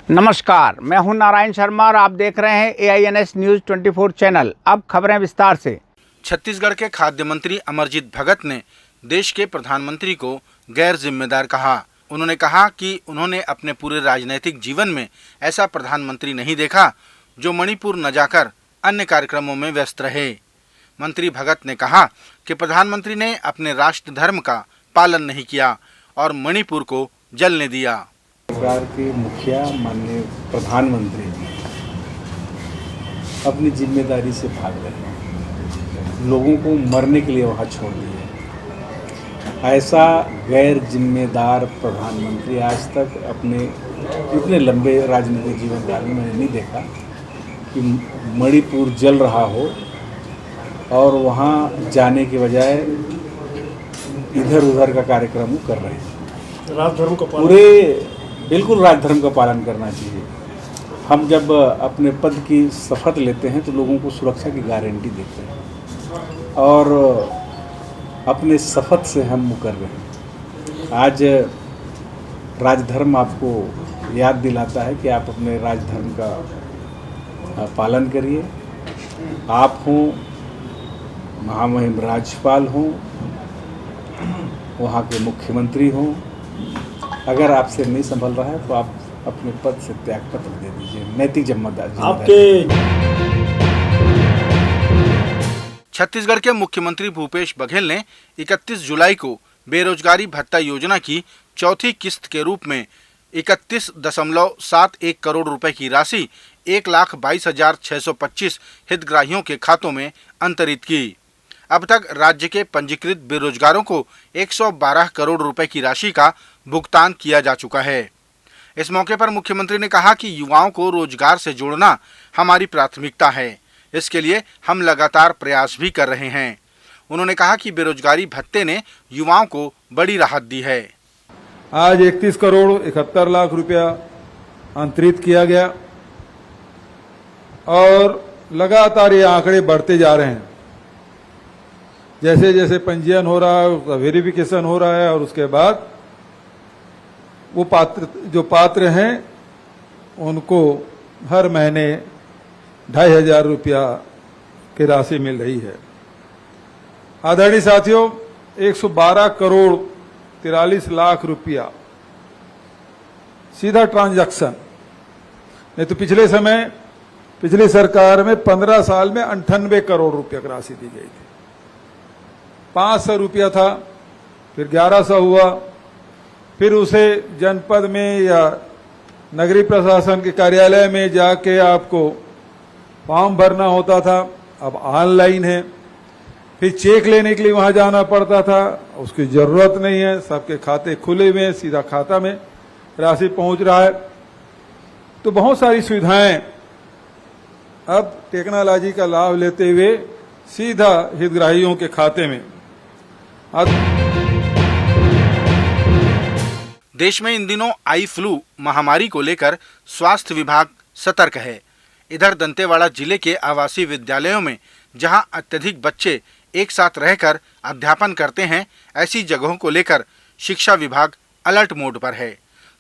नमस्कार, मैं हूं नारायण शर्मा और आप देख रहे हैं AINS न्यूज 24 चैनल। अब खबरें विस्तार से। छत्तीसगढ़ के खाद्य मंत्री अमरजीत भगत ने देश के प्रधानमंत्री को गैर जिम्मेदार कहा। उन्होंने कहा कि उन्होंने अपने पूरे राजनीतिक जीवन में ऐसा प्रधानमंत्री नहीं देखा जो मणिपुर न जाकर अन्य कार्यक्रमों में व्यस्त रहे। मंत्री भगत ने कहा कि प्रधानमंत्री ने अपने राष्ट्र धर्म का पालन नहीं किया और मणिपुर को जलने दिया। सरकार के मुखिया माननीय प्रधानमंत्री जी अपनी जिम्मेदारी से भाग रहे हैं, लोगों को मरने के लिए वहाँ छोड़ दिए। ऐसा गैर जिम्मेदार प्रधानमंत्री आज तक अपने इतने लंबे राजनीतिक जीवन काल में मैंने नहीं देखा कि मणिपुर जल रहा हो और वहाँ जाने के बजाय इधर उधर का कार्यक्रम वो कर रहे हैं। राजधर्म का पूरे बिल्कुल राजधर्म का पालन करना चाहिए। हम जब अपने पद की शपथ लेते हैं तो लोगों को सुरक्षा की गारंटी देते हैं और अपने शपथ से हम वो कर रहे हैं। आज राजधर्म आपको याद दिलाता है कि आप अपने राजधर्म का पालन करिए। आप हों, महामहिम राज्यपाल हों, वहाँ के मुख्यमंत्री हों, अगर आपसे नहीं संभल रहा है तो आप अपने पद से त्याग पत्र दे दीजिए। नैतिक जिम्मेदारी आपके। छत्तीसगढ़ के मुख्यमंत्री भूपेश बघेल ने 31 जुलाई को बेरोजगारी भत्ता योजना की चौथी किस्त के रूप में 31.71 करोड़ रुपए की राशि 1,22,625 हितग्राहियों के खातों में अंतरित की। अब तक राज्य के पंजीकृत बेरोजगारों को 112 करोड़ रुपए की राशि का भुगतान किया जा चुका है। इस मौके पर मुख्यमंत्री ने कहा कि युवाओं को रोजगार से जोड़ना हमारी प्राथमिकता है। इसके लिए हम लगातार प्रयास भी कर रहे हैं। उन्होंने कहा कि बेरोजगारी भत्ते ने युवाओं को बड़ी राहत दी है। आज 31 करोड़ 71 लाख रुपया अंतरित किया गया और लगातार ये आंकड़े बढ़ते जा रहे हैं। जैसे जैसे पंजीयन हो रहा है, उसका वेरिफिकेशन हो रहा है और उसके बाद वो पात्र हैं उनको हर महीने 2,500 रुपया की राशि मिल रही है। आदरणीय साथियों, 112 करोड़ 43 लाख रुपया सीधा ट्रांजैक्शन। नहीं तो पिछली सरकार में 15 साल में 98 करोड़ रुपया की राशि दी गई थी। 500 रुपया था, फिर 1100 हुआ, फिर उसे जनपद में या नगरीय प्रशासन के कार्यालय में जाके आपको फॉर्म भरना होता था, अब ऑनलाइन है। फिर चेक लेने के लिए वहां जाना पड़ता था, उसकी जरूरत नहीं है, सबके खाते खुले हुए हैं, सीधा खाता में राशि पहुंच रहा है। तो बहुत सारी सुविधाएं अब टेक्नोलॉजी का लाभ लेते हुए सीधा हितग्राहियों के खाते में। देश में इन दिनों आई फ्लू महामारी को लेकर स्वास्थ्य विभाग सतर्क है। इधर दंतेवाड़ा जिले के आवासीय विद्यालयों में जहां अत्यधिक बच्चे एक साथ रहकर अध्यापन करते हैं, ऐसी जगहों को लेकर शिक्षा विभाग अलर्ट मोड पर है।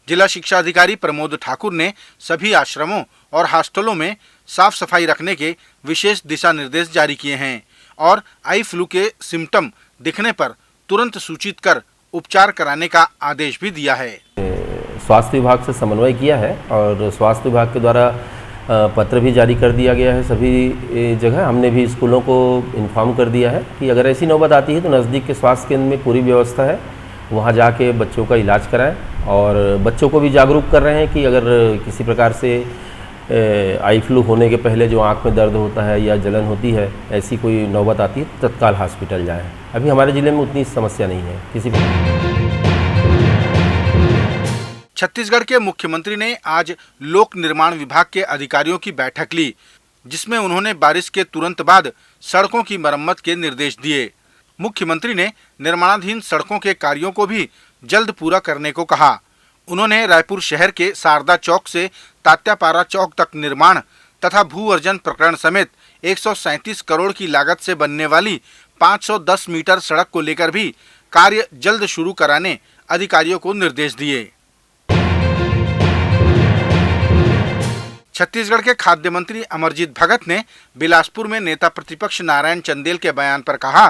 जिला शिक्षा अधिकारी प्रमोद ठाकुर ने सभी आश्रमों और हॉस्टलों में साफ सफाई रखने के विशेष दिशा निर्देश जारी किए हैं और आई फ्लू के सिम्टम दिखने पर तुरंत सूचित कर उपचार कराने का आदेश भी दिया है। स्वास्थ्य विभाग से समन्वय किया है और स्वास्थ्य विभाग के द्वारा पत्र भी जारी कर दिया गया है। सभी जगह हमने भी स्कूलों को इन्फॉर्म कर दिया है कि अगर ऐसी नौबत आती है तो नज़दीक के स्वास्थ्य केंद्र में पूरी व्यवस्था है, वहाँ जाके बच्चों का इलाज कराएं। और बच्चों को भी जागरूक कर रहे हैं कि अगर किसी प्रकार से आई फ्लू होने के पहले जो आँख में दर्द होता है या जलन होती है, ऐसी कोई नौबत आती है तो तत्काल हॉस्पिटल जाएं। अभी हमारे जिले में उतनी समस्या नहीं है किसी भी। छत्तीसगढ़ के मुख्यमंत्री ने आज लोक निर्माण विभाग के अधिकारियों की बैठक ली, जिसमें उन्होंने बारिश के तुरंत बाद सड़कों की मरम्मत के निर्देश दिए। मुख्यमंत्री ने निर्माणाधीन सड़कों के कार्यों को भी जल्द पूरा करने को कहा। उन्होंने रायपुर शहर के शारदा चौक से तात्यापारा चौक तक निर्माण तथा भू अर्जन प्रकरण समेत 137 करोड़ की लागत से बनने वाली 510 मीटर सड़क को लेकर भी कार्य जल्द शुरू कराने अधिकारियों को निर्देश दिए। छत्तीसगढ़ के खाद्य मंत्री अमरजीत भगत ने बिलासपुर में नेता प्रतिपक्ष नारायण चंदेल के बयान पर कहा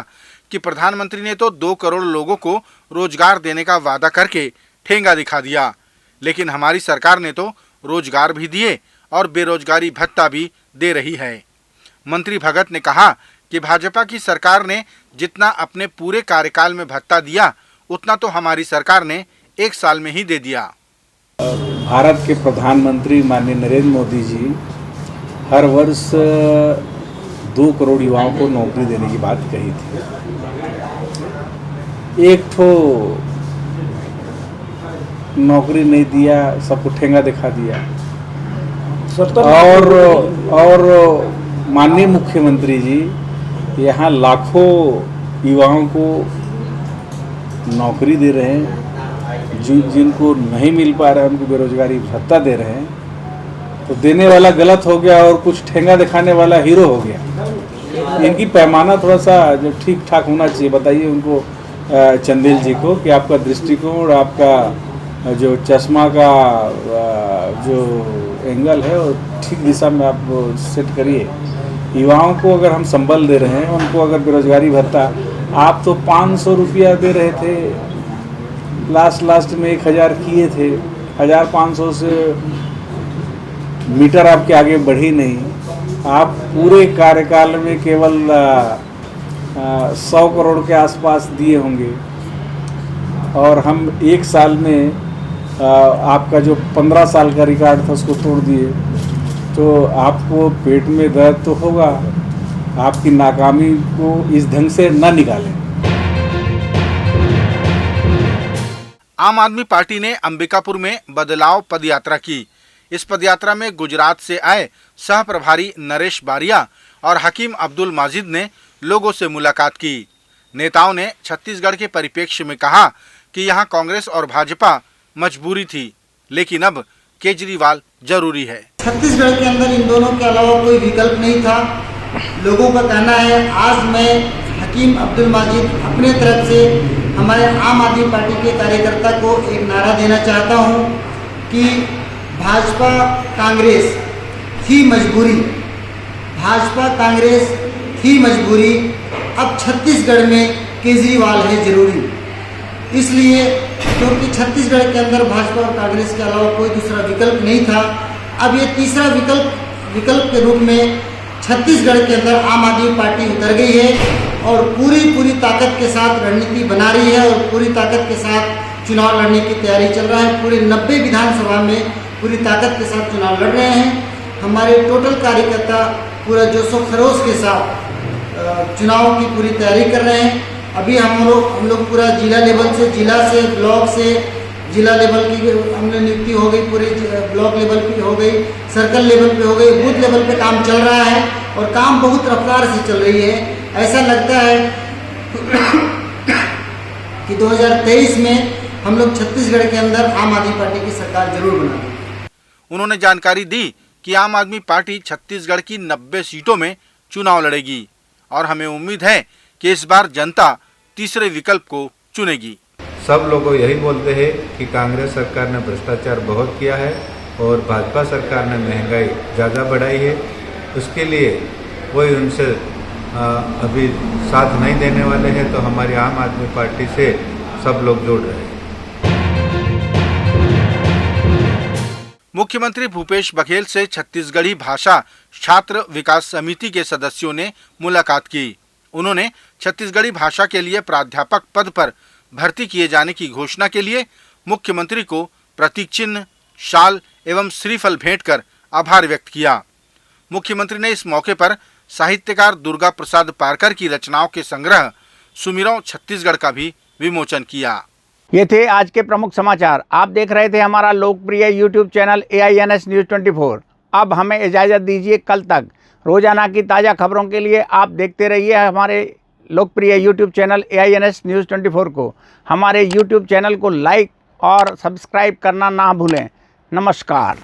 कि प्रधानमंत्री ने तो 2 करोड़ लोगों को रोजगार देने का वादा करके ठेंगा दिखा दिया, लेकिन हमारी सरकार ने तो रोजगार भी दिए और बेरोजगारी भत्ता भी दे रही है। मंत्री भगत ने कहा कि भाजपा की सरकार ने जितना अपने पूरे कार्यकाल में भत्ता दिया उतना तो हमारी सरकार ने 1 साल में ही दे दिया। भारत के प्रधानमंत्री माननीय नरेंद्र मोदी जी हर वर्ष 2 करोड़ युवाओं को नौकरी देने की बात कही थी। एक तो नौकरी नहीं दिया, सबको ठेंगा दिखा दिया। और माननीय मुख्यमंत्री जी यहाँ लाखों युवाओं को नौकरी दे रहे हैं, जिनको नहीं मिल पा रहा है उनको बेरोजगारी भत्ता दे रहे हैं। तो देने वाला गलत हो गया और कुछ ठेंगा दिखाने वाला हीरो हो गया। इनकी पैमाना थोड़ा सा जो ठीक ठाक होना चाहिए। बताइए उनको, चंदेल जी को, कि आपका दृष्टिकोण, आपका जो चश्मा का जो एंगल है वो ठीक दिशा में आप सेट करिए। युवाओं को अगर हम संबल दे रहे हैं, उनको अगर बेरोजगारी भत्ता, आप तो 500 रुपया दे रहे थे, लास्ट में 1000 किए थे। 1500 से मीटर आपके आगे बढ़ी नहीं। आप पूरे कार्यकाल में केवल 100 करोड़ के आसपास दिए होंगे और हम 1 साल में आपका जो 15 साल का रिकॉर्ड था उसको तोड़ दिए। तो आपको पेट में दर्द तो होगा। आपकी नाकामी को इस ढंग से न निकालें। आम आदमी पार्टी ने अंबिकापुर में बदलाव पदयात्रा की। इस पदयात्रा में गुजरात से आए सह प्रभारी नरेश बारिया और हकीम अब्दुल माजिद ने लोगों से मुलाकात की। नेताओं ने छत्तीसगढ़ के परिप्रेक्ष्य में कहा कि यहाँ कांग्रेस और भाजपा मजबूरी थी, लेकिन अब केजरीवाल जरूरी है। छत्तीसगढ़ के अंदर इन दोनों के अलावा कोई विकल्प नहीं था। लोगों का कहना है, आज मैं हकीम अब्दुल माजिद अपने तरफ से हमारे आम आदमी पार्टी के कार्यकर्ता को एक नारा देना चाहता हूं कि भाजपा कांग्रेस थी मजबूरी, भाजपा कांग्रेस थी मजबूरी, अब छत्तीसगढ़ में केजरीवाल है जरूरी। इसलिए क्योंकि छत्तीसगढ़ के अंदर भाजपा और कांग्रेस के अलावा कोई दूसरा विकल्प नहीं था, अब ये तीसरा विकल्प के रूप में छत्तीसगढ़ के अंदर आम आदमी पार्टी उतर गई है और पूरी ताकत के साथ रणनीति बना रही है और पूरी ताकत के साथ चुनाव लड़ने की तैयारी चल रहा है। पूरे 90 विधानसभा में पूरी ताकत के साथ चुनाव लड़ रहे हैं। हमारे टोटल कार्यकर्ता पूरा जोशो खरोश के साथ चुनाव की पूरी तैयारी कर रहे हैं। अभी हम लोग पूरा जिला लेवल से, जिला से, ब्लॉक से, जिला लेवल की हमने नियुक्ति हो गई, पूरे ब्लॉक लेवल पे हो गई, सर्कल लेवल पे हो गई, बूथ लेवल पे काम चल रहा है और काम बहुत रफ्तार से चल रही है। ऐसा लगता है कि 2023 में हम लोग छत्तीसगढ़ के अंदर आम आदमी पार्टी की सरकार जरूर बना देंगे। उन्होंने जानकारी दी कि आम आदमी पार्टी छत्तीसगढ़ की 90 सीटों में चुनाव लड़ेगी और हमें उम्मीद है कि इस बार जनता तीसरे विकल्प को चुनेगी। सब लोग यही बोलते हैं कि कांग्रेस सरकार ने भ्रष्टाचार बहुत किया है और भाजपा सरकार ने महंगाई ज़्यादा बढ़ाई है। उसके लिए कोई उनसे अभी साथ नहीं देने वाले हैं, तो हमारी आम आदमी पार्टी से सब लोग जुड़ रहे हैं। मुख्यमंत्री भूपेश बघेल से छत्तीसगढ़ी भाषा छात्र विकास समिति के सदस्यों ने मुलाकात की। उन्होंने छत्तीसगढ़ी भाषा के लिए प्राध्यापक पद पर भर्ती किए जाने की घोषणा के लिए मुख्यमंत्री को प्रतीक चिन्ह, शाल एवं श्रीफल भेंट कर आभार व्यक्त किया। मुख्यमंत्री ने इस मौके पर साहित्यकार दुर्गा प्रसाद पारकर की रचनाओं के संग्रह सुमिरों छत्तीसगढ़ का भी विमोचन किया। ये थे आज के प्रमुख समाचार। आप देख रहे थे हमारा लोकप्रिय यूट्यूब चैनल AINS न्यूज़ 24। अब हमें इजाज़त दीजिए। कल तक रोजाना की ताज़ा खबरों के लिए आप देखते रहिए हमारे लोकप्रिय यूट्यूब चैनल AINS न्यूज़ 24 को। हमारे यूट्यूब चैनल को लाइक और सब्सक्राइब करना ना भूलें। नमस्कार।